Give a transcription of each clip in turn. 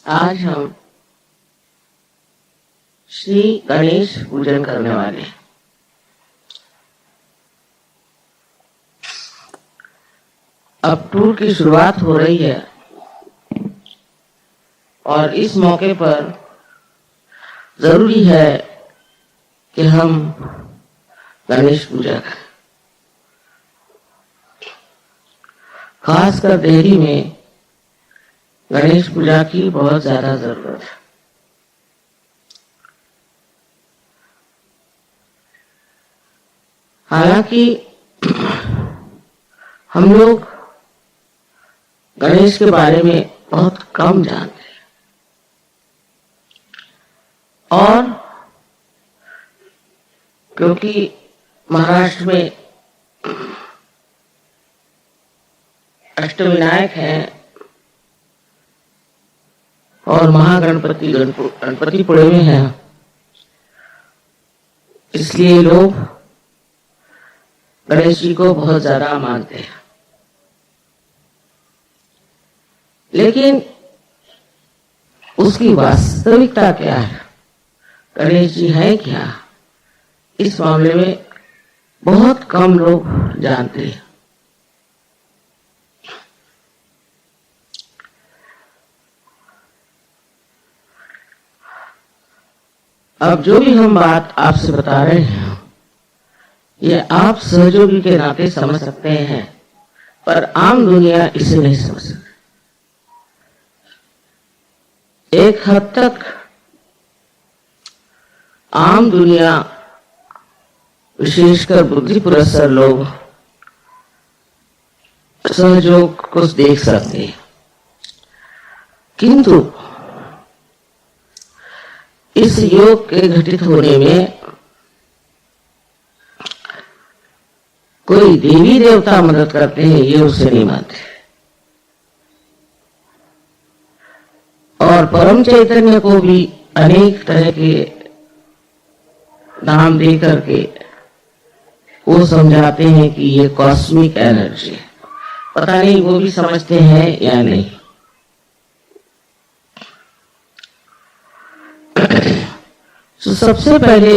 आज हम श्री गणेश पूजन करने वाले हैं। अब टूर की शुरुआत हो रही है और इस मौके पर जरूरी है कि हम गणेश पूजा करें। खासकर दिल्ली में गणेश पूजा की बहुत ज्यादा जरूरत है। हालांकि हम लोग गणेश के बारे में बहुत कम जानते हैं और क्योंकि महाराष्ट्र में अष्टविनायक हैं और महागणपति गणपतिपुणे में है, इसलिए लोग गणेश जी को बहुत ज्यादा मानते हैं। लेकिन उसकी वास्तविकता क्या है, गणेश जी है क्या, इस मामले में बहुत कम लोग जानते हैं। अब जो भी हम बात आपसे बता रहे हैं ये आप सहयोगी के नाते समझ सकते हैं, पर आम दुनिया इसे नहीं समझ सकती। एक हद तक आम दुनिया, विशेषकर बुद्धि पुरस्सर लोग सहयोग को देख सकते हैं, किंतु इस योग के घटित होने में कोई देवी देवता मदद करते हैं ये उसे नहीं मानते। और परम चैतन्य को भी अनेक तरह के नाम दे करके वो समझाते हैं कि ये कॉस्मिक एनर्जी है। पता नहीं वो भी समझते हैं या नहीं। तो सबसे पहले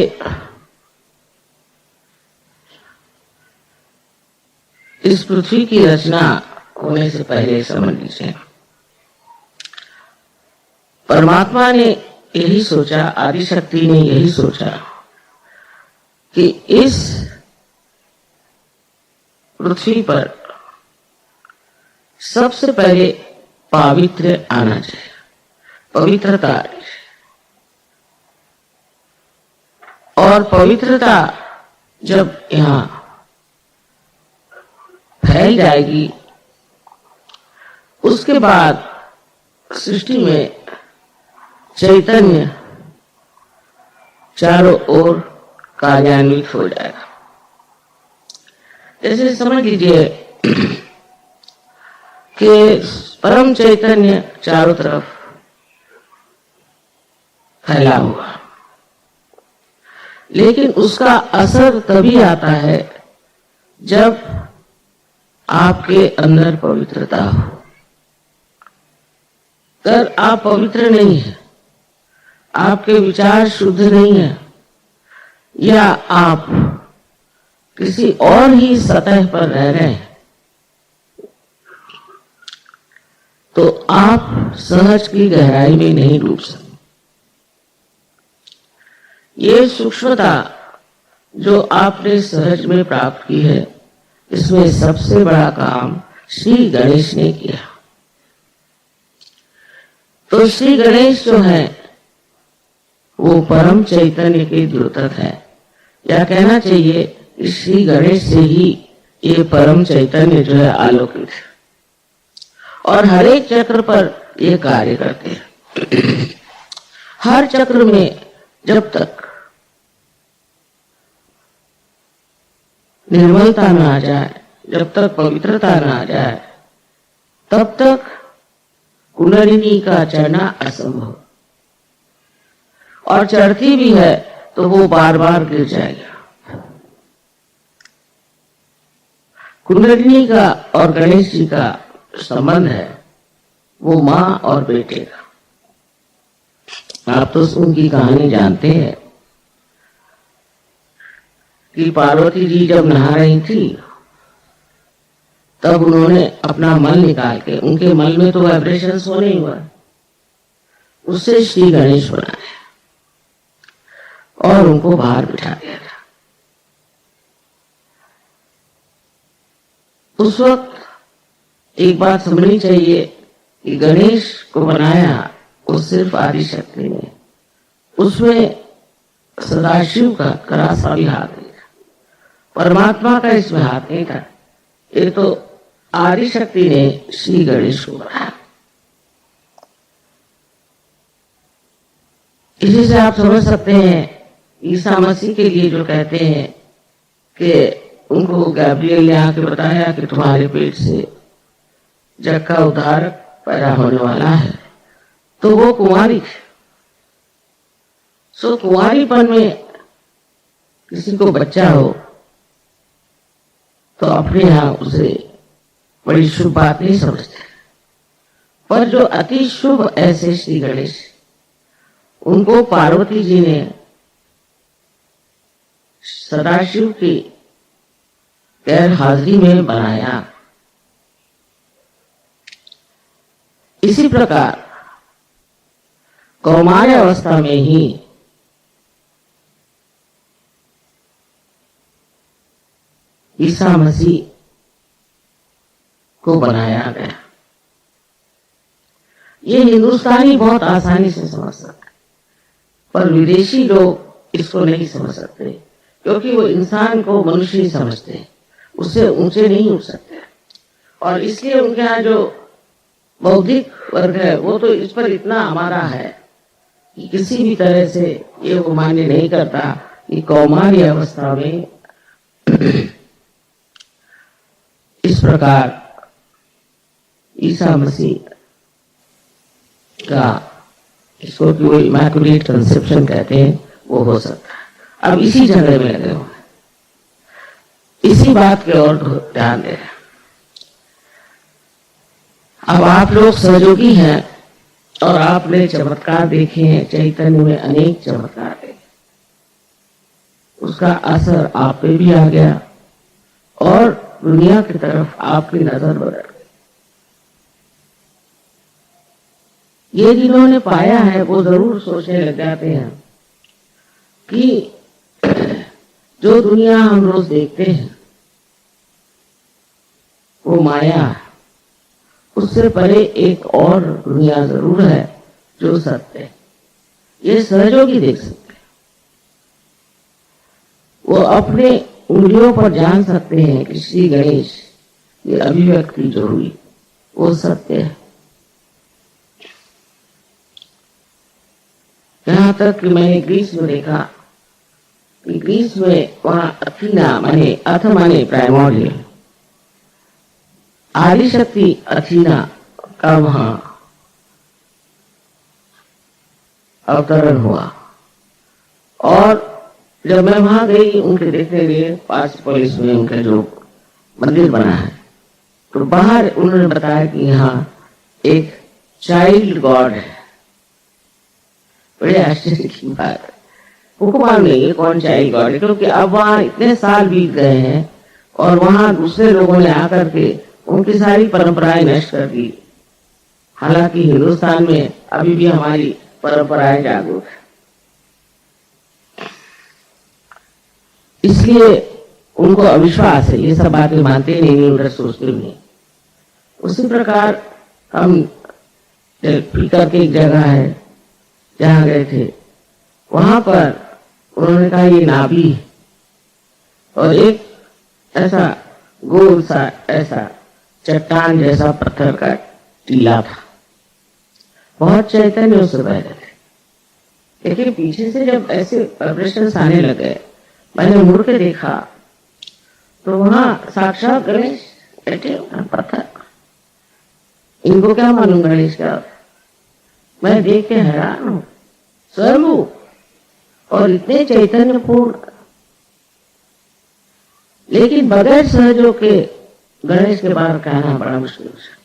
इस पृथ्वी की रचना होने से पहले समझ लीजिए, परमात्मा ने यही सोचा, आदिशक्ति ने यही सोचा कि इस पृथ्वी पर सबसे पहले पवित्र आना चाहिए, पवित्रता। और पवित्रता जब यहाँ फैल जाएगी, उसके बाद सृष्टि में चैतन्य चारों ओर कार्यान्वित हो जाएगा। जैसे समझ लीजिए कि परम चैतन्य चारों तरफ फैला हुआ, लेकिन उसका असर तभी आता है जब आपके अंदर पवित्रता हो। अगर आप पवित्र नहीं है, आपके विचार शुद्ध नहीं है, या आप किसी और ही सतह पर रह रहे हैं, तो आप सहज की गहराई में नहीं डूब सकते। ये सूक्ष्मता जो आपने सहज में प्राप्त की है, इसमें सबसे बड़ा काम श्री गणेश ने किया। तो श्री गणेश जो है वो परम चैतन्य के द्योतक है, या कहना चाहिए श्री गणेश से ही ये परम चैतन्य जो है आलोकित है और हर एक चक्र पर ये कार्य करते हैं। हर चक्र में जब तक निर्मलता न आ जाए, जब तक पवित्रता न आ जाए, तब तक कुंडलिनी का चढ़ना असंभव। और चढ़ती भी है तो वो बार बार गिर जाएगा। कुंडलिनी का और गणेश जी का संबंध है वो माँ और बेटे का। आप तो उनकी कहानी जानते हैं कि पार्वती जी जब नहा रही थी तब उन्होंने अपना मल निकाल के, उनके मल में तो वाइब्रेशन हो नहीं हुआ, उससे श्री गणेश बनाया और उनको बाहर बिठा दिया था। उस वक्त एक बात समझनी चाहिए कि गणेश को बनाया वो सिर्फ आदिशक्ति ने, उसमें सदाशिव का करा सा भी हाथ नहीं था, परमात्मा का इसमें हाथ नहीं था। ये तो आदिशक्ति ने श्री गणेश को बनाया। इसी से आप समझ सकते हैं ईसा मसीह के लिए जो कहते हैं कि उनको गैब्रियल ने आके बताया कि तुम्हारे पेट से जग का उद्धारक पैदा होने वाला है, तो वो कुंवारी थी। सो कुंवारीपन में किसी को बच्चा हो तो अपने यहां उसे बड़ी शुभ बात नहीं समझते, पर जो अति शुभ ऐसे श्री गणेश, उनको पार्वती जी ने सदाशिव की गैर हाजिरी में बनाया। इसी प्रकार कौमार अवस्था में ही ईसा मसीह को बनाया गया। ये हिंदुस्तानी बहुत आसानी से समझ सकते, पर विदेशी लोग इसको नहीं समझ सकते, क्योंकि वो इंसान को मनुष्य ही समझते हैं, उससे ऊंचे नहीं उठ सकते। और इसलिए उनके यहाँ जो बौद्धिक वर्ग है वो तो इस पर इतना हमारा है कि किसी भी तरह से ये वो मान्य नहीं करता कि कौमारी अवस्था में इस प्रकार ईसा मसीह का, इसको कि वो इमैकुलेट कंसेप्शन कहते हैं, वो हो सकता है। अब इसी झगड़े में लगे हुए, इसी बात के और ध्यान दे रहे हैं। अब आप लोग सहयोगी हैं और आपने चमत्कार देखे हैं, चैतन्य में अनेक चमत्कार देखे, उसका असर आप पे भी आ गया और दुनिया की तरफ आपकी नजर बदल गई। ये जिन्होंने पाया है वो जरूर सोचने लग जाते हैं कि जो दुनिया हम रोज देखते हैं वो माया है, उससे परे एक और दुनिया जरूर है जो सत्य है। ये सहयोगी देख सकते हैं, वो अपने उंगलियों पर जान सकते हैं कि श्री गणेश ये अभिव्यक्ति जो हुई वो सत्य है। यहां तक कि मैंने ग्रीस में देखा कि ग्रीस में वहां अथीना माने अथ माने प्राइमोरियल, आदिशक्ति अथीना का वहां अवतरण हुआ। और जब मैं वहां गई उनके देखने के लिए, पार्सिपोलिस में उनका जो मंदिर बना है, तो बाहर उन्होंने बताया कि यहाँ एक चाइल्ड गॉड है। बड़े आश्चर्य की बात है, उनको मालूम नहीं है कौन चाइल्ड गॉड है, क्योंकि अब वहां इतने साल बीत गए हैं और वहां दूसरे लोगों ने आकर के उनकी सारी परंपराएं नष्ट कर दी। हालांकि हिंदुस्तान में अभी भी हमारी परंपराएं जागरूक है, इसलिए उनको अविश्वास है, ये सब बातें मानते नहीं, उधर सोचते भी नहीं। उसी प्रकार हम पीकर के एक जगह है जहाँ गए थे, वहां पर उन्होंने कहा ये नाभि है और एक ऐसा गोल सा ऐसा चट्टान जैसा पत्थर का टीला था। बहुत चैतन्य उससे बह रहे थे, लेकिन पीछे से जब ऐसे वाइब्रेशंस आने लगे, मैंने मुड़ के देखा तो वहां साक्षात गणेश बैठे पत्थर। इनको क्या मालूम गणेश का? मैं देख के हैरान हूं, स्वरूप और इतने चैतन्यपूर्ण, लेकिन बगैर सहयोग के गणेश के बारे में कहना बड़ा मुश्किल है।